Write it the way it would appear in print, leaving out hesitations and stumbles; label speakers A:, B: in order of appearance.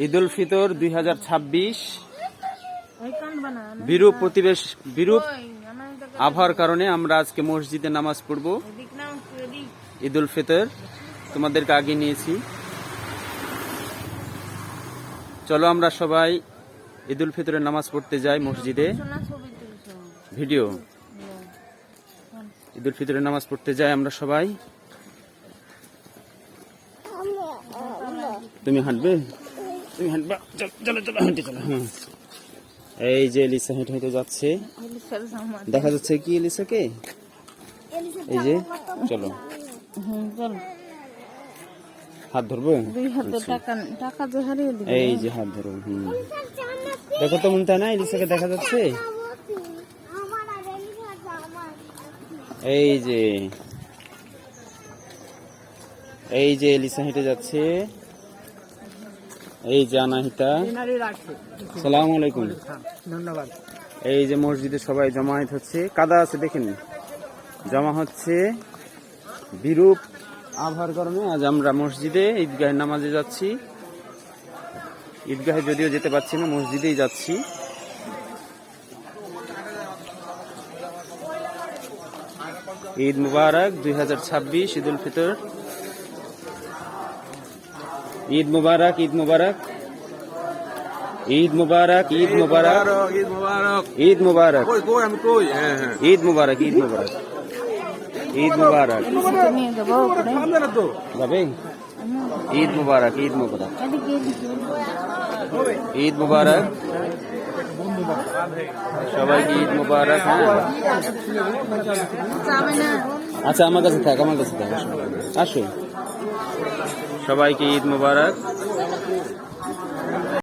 A: ঈদ উল ফিতর 2026 বিরূপ আবহাওয়ার কারণে আমরা আজকে মসজিদে নামাজ পড়ব। ঈদ উল ফিতর তোমাদেরকে আগে নিয়েছি। চলো আমরা সবাই ঈদ উল ফিতরের নামাজ পড়তে যাই মসজিদে। ভিডিও ঈদ উল ফিতরের নামাজ পড়তে যাই আমরা সবাই। তুমি হাঁটবে? তুমি হাঁটবা? চলো চলো হাঁটে চলো। হ্যাঁ, এই যে এলিসা হেঁটে হেঁটে যাচ্ছে, দেখা যাচ্ছে কি এলিসাকে? এই যে চলো, হাত ধরবো। এই যে হাত ধরো। দেখো তো মনে হয় না এলিসাকে দেখা যাচ্ছে? এই যে এলিসা হেঁটে যাচ্ছে। এই যে আনাহিতা। সালাম আলাইকুম।
B: ধন্যবাদ।
A: এই যে মসজিদে সবাই জমায়েত হচ্ছে, কাদা আছে দেখেন, জমা হচ্ছে। বিরূপ আবহাওয়ার কারণে আজ আমরা মসজিদে ঈদগাহের নামাজে যাচ্ছি। ঈদগাহে যদিও যেতে পারছি না, মসজিদেই যাচ্ছি। ঈদ মুবারক 2026, ঈদ উল ফিতর। ঈদ মুবারক, ঈদ মুবারক, ঈদ মুবারক, ঈদ মুবারক, ঈদ মুবারক, ঈদ মুবারক, ঈদ মুবারক, ঈদ মুবারক। যাবে? ঈদ মুবারক, ঈদ মুবারক, ঈদ মুবারক, সবাইকে ঈদ মুবারক। হ্যাঁ, আচ্ছা আমার কাছে থাক, আমার কাছে থাক, আসো। সবাইকে ঈদ মুবারক।